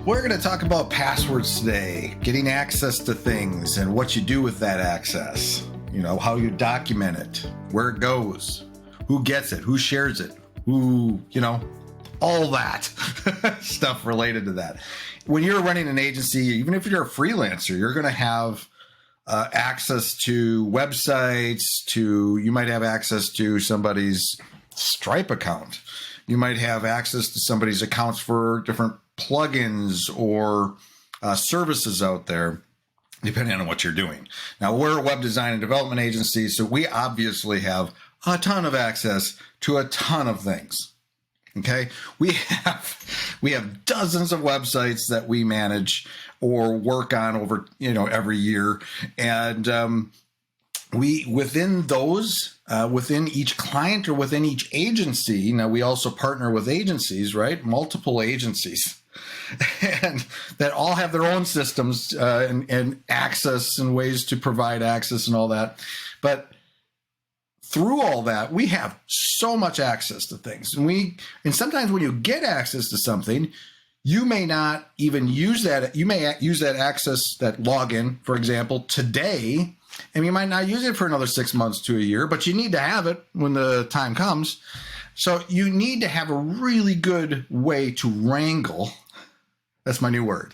We're going to talk about passwords today, getting access to things and what you do with that access. You know, how you document it, where it goes, who gets it, who shares it, who, you know, all that stuff related to that. When you're running an agency, even if you're a freelancer, you're going to have access to websites, you might have access to somebody's Stripe account. You might have access to somebody's accounts for different plugins or services out there, depending on what you're doing. Now, we're a web design and development agency, so we obviously have a ton of access to a ton of things. Okay, we have dozens of websites that we manage or work on over, every year, and we within those, within each client or within each agency. Now, we also partner with agencies, right? Multiple agencies, and that all have their own systems and access and ways to provide access and all that, but through all that, we have so much access to things. And sometimes when you get access to something, you may not even use that. You may use that access, that login, for example, today, and you might not use it for another 6 months to a year, but you need to have it when the time comes. So you need to have a really good way to wrangle. That's my new word.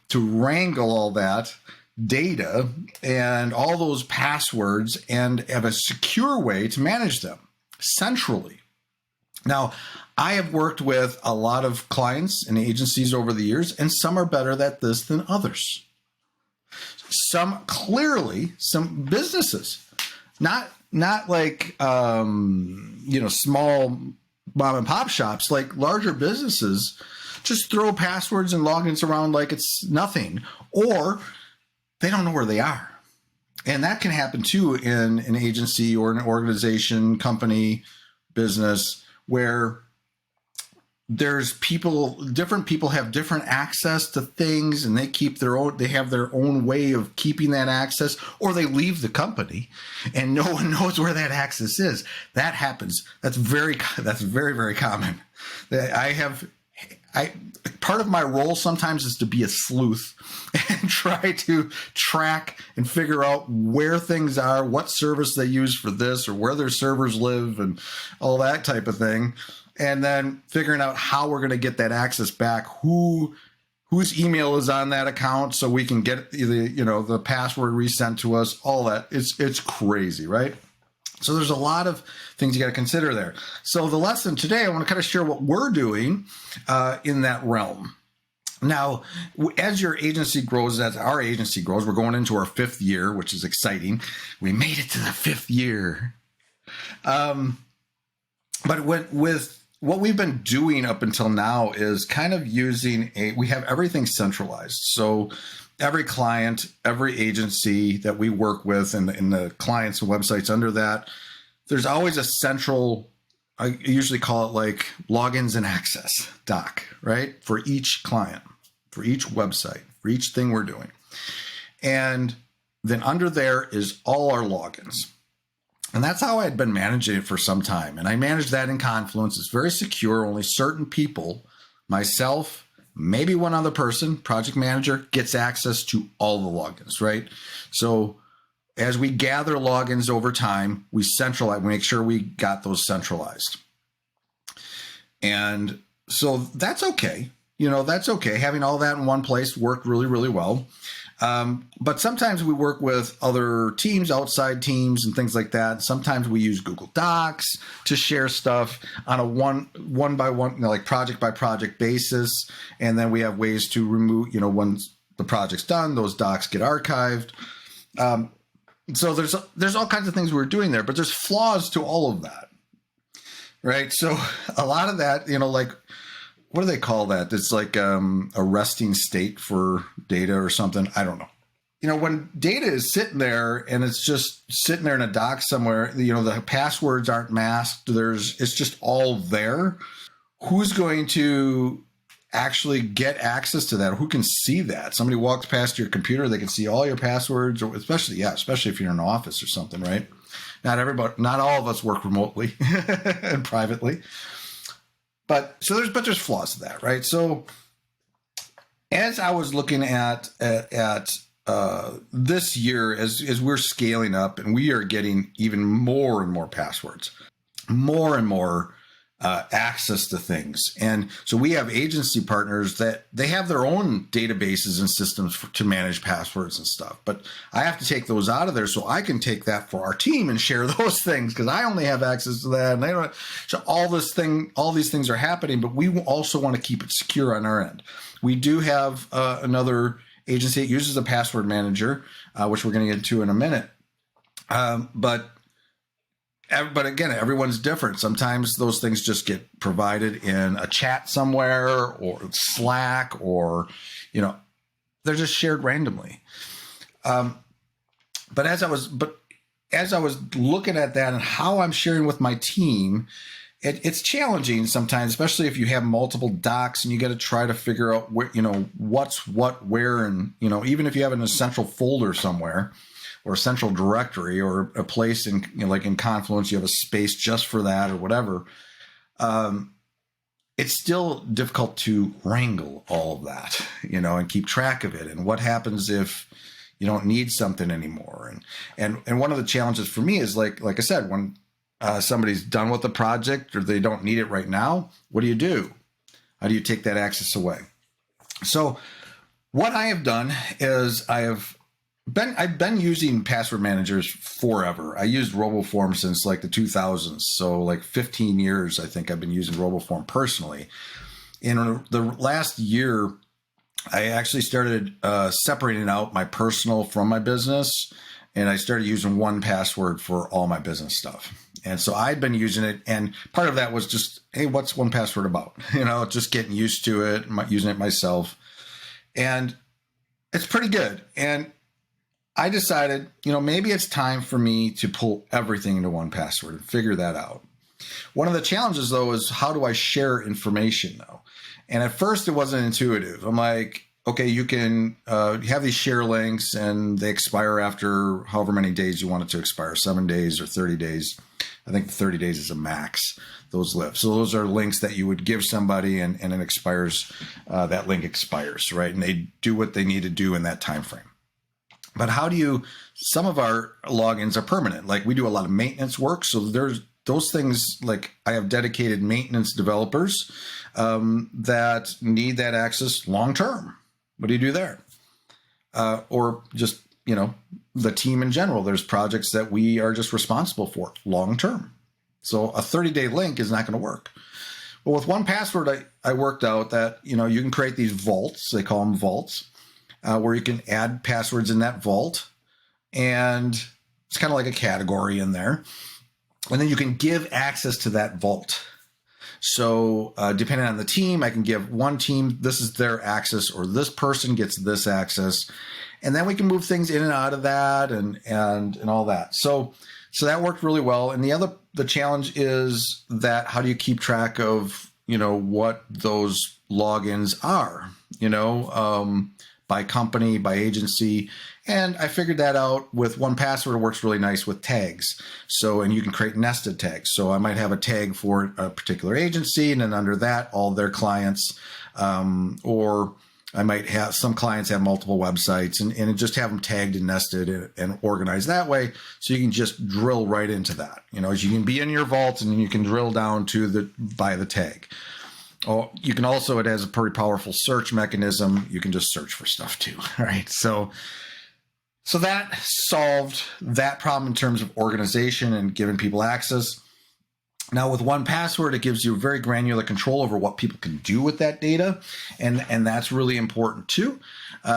To wrangle all that data and all those passwords and have a secure way to manage them centrally. Now, I have worked with a lot of clients and agencies over the years, and some are better at this than others. Some businesses, not like, small mom and pop shops, like larger businesses, just throw passwords and logins around like it's nothing, or they don't know where they are. And that can happen too in an agency or an organization, company, business, where different people have different access to things, and they have their own way of keeping that access, or they leave the company and no one knows where that access is. That happens. That's very, very common. Part of my role sometimes is to be a sleuth and try to track and figure out where things are, what service they use for this, or where their servers live, and all that type of thing. And then figuring out how we're going to get that access back, whose email is on that account, so we can get the password resent to us. All that. It's crazy, right? So there's a lot of things you got to consider there. So the lesson today, I want to kind of share what we're doing in that realm. Now, as your agency grows, as our agency grows, we're going into our 5th year, which is exciting. We made it to the 5th year. But with what we've been doing up until now is kind of we have everything centralized. So every client, every agency that we work with, and the clients and websites under that, there's always a central, I usually call it like logins and access doc, right? For each client, for each website, for each thing we're doing. And then under there is all our logins. And that's how I had been managing it for some time. And I managed that in Confluence. It's very secure. Only certain people, myself, maybe one other person, project manager, gets access to all the logins, right? So as we gather logins over time, we make sure we got those centralized. And so that's okay. That's okay. Having all that in one place worked really, really well. But sometimes we work with other teams, outside teams and things like that. Sometimes we use Google Docs to share stuff on a one by one, like project by project basis. And then we have ways to remove, once the project's done, those docs get archived. So there's all kinds of things we're doing there, but there's flaws to all of that, right? So a lot of that, like, what do they call that? It's like a resting state for data or something. I don't know. When data is sitting there and it's just sitting there in a doc somewhere, the passwords aren't masked. It's just all there. Who's going to actually get access to that? Who can see that? Somebody walks past your computer, they can see all your passwords, or especially if you're in an office or something, right? Not all of us work remotely and privately. But there's flaws to that, right? So as I was looking at this year, as we're scaling up and we are getting even more and more passwords, more and more access to things. And so we have agency partners that they have their own databases and systems to manage passwords and stuff. But I have to take those out of there so I can take that for our team and share those things because I only have access to that. And they don't. So all these things are happening, but we also want to keep it secure on our end. We do have another agency that uses a password manager, which we're going to get to in a minute. But again, everyone's different. Sometimes those things just get provided in a chat somewhere or Slack or, they're just shared randomly. But as I was looking at that and how I'm sharing with my team, it's challenging sometimes, especially if you have multiple docs and you got to try to figure out where, what's what, where, and, even if you have an essential folder somewhere, or a central directory or a place in, like in Confluence, you have a space just for that or whatever. It's still difficult to wrangle all of that, and keep track of it. And what happens if you don't need something anymore? And one of the challenges for me is like I said, when somebody's done with the project or they don't need it right now, what do you do? How do you take that access away? So what I have done is I've been using password managers forever. I used RoboForm since like the 2000s. So like 15 years, I think I've been using RoboForm personally. In the last year, I actually started separating out my personal from my business. And I started using 1Password for all my business stuff. And so I'd been using it. And part of that was just, hey, what's 1Password about? Just getting used to it, using it myself. And it's pretty good. And I decided, maybe it's time for me to pull everything into 1Password and figure that out. One of the challenges, though, is how do I share information, though? And at first, it wasn't intuitive. I'm like, okay, you can have these share links, and they expire after however many days you want it to expire, 7 days or 30 days. I think 30 days is a max, those live. So those are links that you would give somebody, and it expires, that link expires, right? And they do what they need to do in that time frame. But some of our logins are permanent. Like we do a lot of maintenance work. So there's those things, like I have dedicated maintenance developers that need that access long-term. What do you do there? Or just, the team in general. There's projects that we are just responsible for long-term. So a 30-day link is not going to work. Well, with 1Password, I worked out that, you can create these vaults. They call them vaults. Where you can add passwords in that vault, and it's kind of like a category in there. And then you can give access to that vault. So depending on the team, I can give one team, this is their access, or this person gets this access. And then we can move things in and out of that and all that. So that worked really well. And the challenge is that how do you keep track of, what those logins are, by company, by agency. And I figured that out with 1Password. It works really nice with tags. And you can create nested tags. So I might have a tag for a particular agency, and then under that, all their clients, or I might have some clients have multiple websites and just have them tagged and nested and organized that way. So you can just drill right into that. You can be in your vault and you can drill down by the tag. Oh, you can also, it has a pretty powerful search mechanism. You can just search for stuff too, right? So that solved that problem in terms of organization and giving people access. Now with 1Password, it gives you very granular control over what people can do with that data. And that's really important too.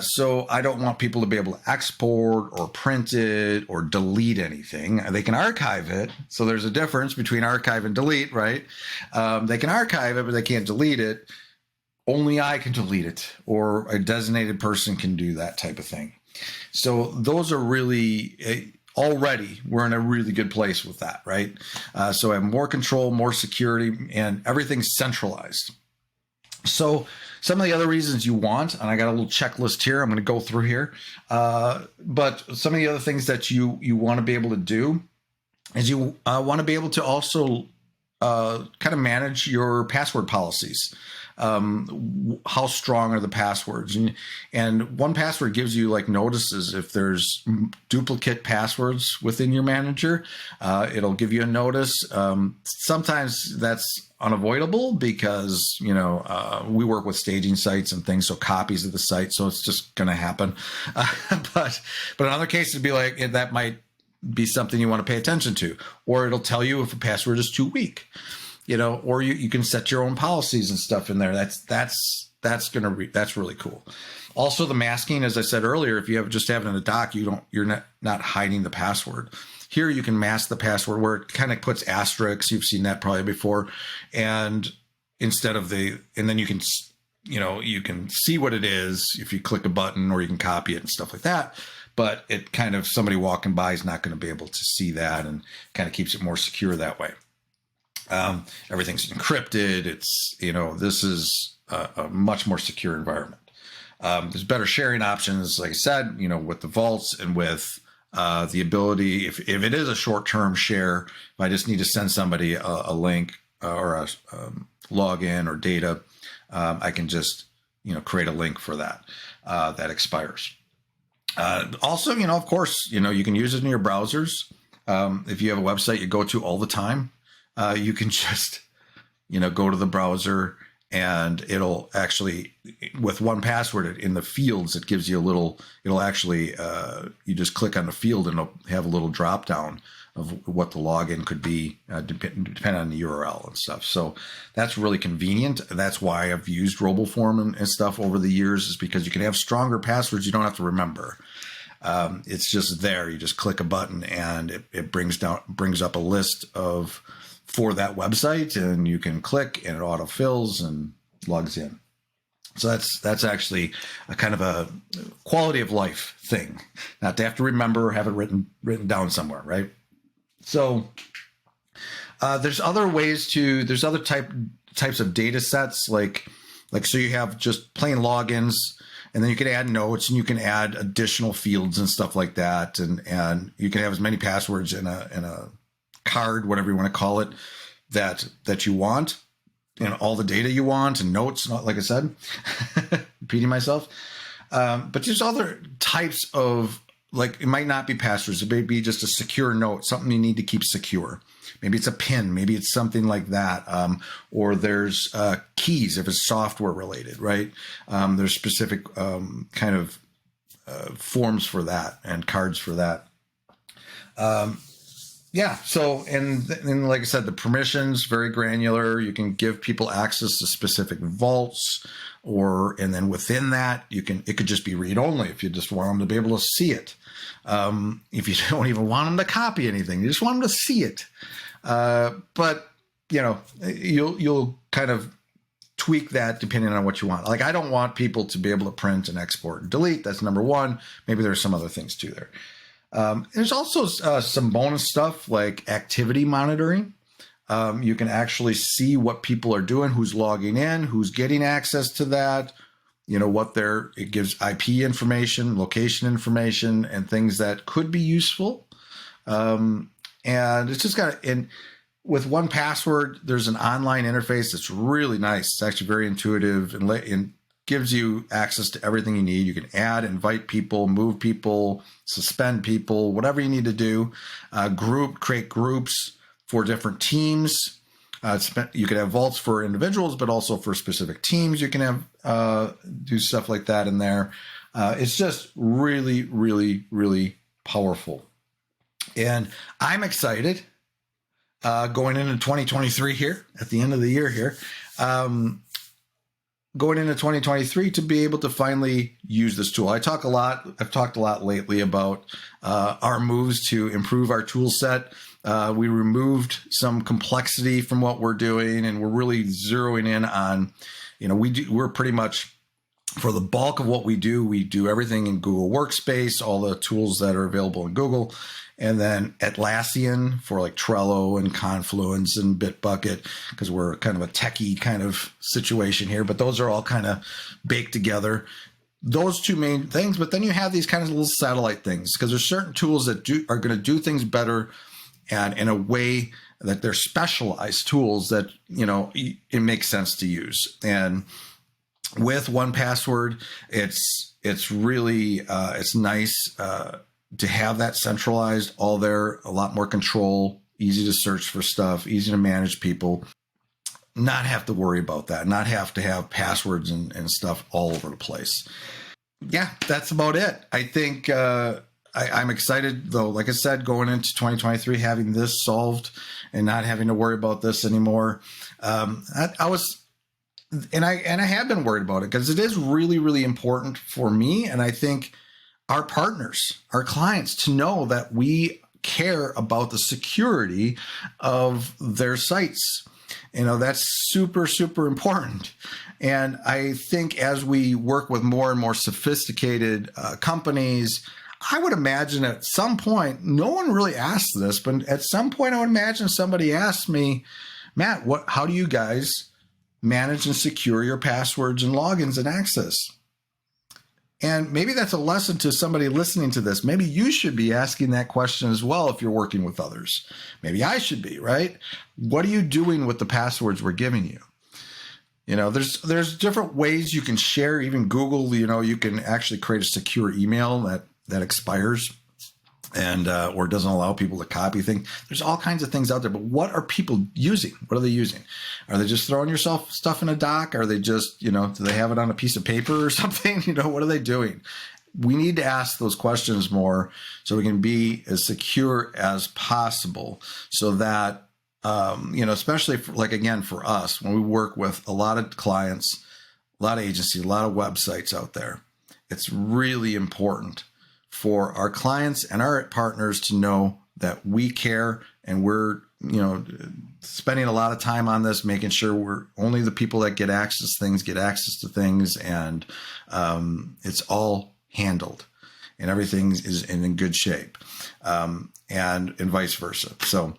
So I don't want people to be able to export or print it or delete anything. They can archive it. So there's a difference between archive and delete, right? They can archive it, but they can't delete it. Only I can delete it, or a designated person can do that type of thing. So those are really... already we're in a really good place with that, right? So I have more control, more security, and everything's centralized. So some of the other reasons you want, and I got a little checklist here I'm going to go through here, but some of the other things that you want to be able to do is you want to be able to also kind of manage your password policies. how strong are the passwords? And 1Password gives you like notices if there's duplicate passwords within your manager. It'll give you a notice. Sometimes that's unavoidable because, we work with staging sites and things, so copies of the site, so it's just going to happen. But in other cases, it'd be like that might be something you want to pay attention to, or it'll tell you if a password is too weak, or you can set your own policies and stuff in there. That's really cool. Also, the masking, as I said earlier, if you just have it in a doc, you're not hiding the password. Here you can mask the password where it kind of puts asterisks. You've seen that probably before, and then you can see what it is if you click a button, or you can copy it and stuff like that. But it kind of, somebody walking by is not going to be able to see that, and kind of keeps it more secure that way. Everything's encrypted. It's, this is a much more secure environment. There's better sharing options, like I said, with the vaults and with the ability, if it is a short-term share, if I just need to send somebody a link or a login or data, I can just, create a link for that that expires. Also, of course, you can use it in your browsers. If you have a website you go to all the time, you can just, go to the browser, and it'll actually, with 1Password in the fields, it gives you it'll actually, you just click on the field and it'll have a little drop down of what the login could be, depending on the URL and stuff. So that's really convenient. That's why I've used RoboForm and stuff over the years, is because you can have stronger passwords you don't have to remember. It's just there. You just click a button and it brings up a list for that website, and you can click and it autofills and logs in. So that's actually a kind of a quality of life thing, not to have to remember or have it written down somewhere, right? So there's other types of data sets, like so you have just plain logins, and then you can add notes, and you can add additional fields and stuff like that, and you can have as many passwords in a card, whatever you want to call it, that you want, and all the data you want, and notes, like I said, repeating myself. But there's other types of, like, it might not be passwords. It may be just a secure note, something you need to keep secure. Maybe it's a PIN. Maybe it's something like that. Or there's keys if it's software related, right? There's specific kind of forms for that and cards for that. Yeah. So, and like I said, the permissions, very granular. You can give people access to specific vaults, and then within that, it could just be read only if you just want them to be able to see it. If you don't even want them to copy anything, you just want them to see it. But you'll kind of tweak that depending on what you want. Like, I don't want people to be able to print and export and delete. That's number one. Maybe there's some other things too there. There's also some bonus stuff like activity monitoring. You can actually see what people are doing, who's logging in, who's getting access to that, it gives IP information, location information, and things that could be useful. And it's just with 1Password, there's an online interface that's really nice. It's actually very intuitive and gives you access to everything you need. You can add, invite people, move people, suspend people, whatever you need to do. Create groups for different teams. You can have vaults for individuals, but also for specific teams. You can have do stuff like that in there. It's just really, really, really powerful. And I'm excited going into 2023 here, at the end of the year here. Going into 2023 to be able to finally use this tool. I've talked a lot lately about our moves to improve our tool set. We removed some complexity from what we're doing, and we're really zeroing in on, we're pretty much, for the bulk of what we do everything in Google Workspace, all the tools that are available in Google. And then Atlassian for like Trello and Confluence and Bitbucket, because we're kind of a techie kind of situation here, but those are all kind of baked together. Those two main things, but then you have these kind of little satellite things, because there's certain tools that are going to do things better and in a way that they're specialized tools that, it makes sense to use. And with 1Password, it's really, it's nice to have that centralized all there, a lot more control, easy to search for stuff, easy to manage people, not have to worry about that, not have to have passwords and stuff all over the place. Yeah, that's about it. I think I'm excited, though, like I said, going into 2023, having this solved and not having to worry about this anymore. I have been worried about it because it is really, really important for me. And I think our partners, our clients, to know that we care about the security of their sites. That's super, super important. And I think as we work with more and more sophisticated companies, I would imagine at some point, no one really asked this, but at some point I would imagine somebody asked me, Matt, how do you guys manage and secure your passwords and logins and access? And maybe that's a lesson to somebody listening to this. Maybe you should be asking that question as well if you're working with others. Maybe I should be, right? What are you doing with the passwords we're giving you? There's different ways you can share. Even Google, you can actually create a secure email that expires and or doesn't allow people to copy things. There's all kinds of things out there, but what are people using? What are they using? Are they just throwing yourself stuff in a doc? Are they just, do they have it on a piece of paper or something? What are they doing? We need to ask those questions more so we can be as secure as possible so that, especially for us, when we work with a lot of clients, a lot of agencies, a lot of websites out there, it's really important for our clients and our partners to know that we care and we're, spending a lot of time on this, making sure we're only the people that get access to things, and it's all handled and everything is in good shape, and vice versa. So,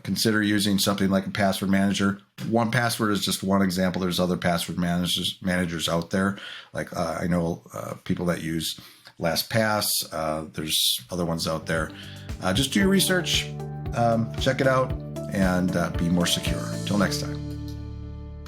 consider using something like a password manager. 1Password is just one example. There's other password managers out there. Like I know people that use LastPass. There's other ones out there. Just do your research, check it out, and be more secure. Till next time.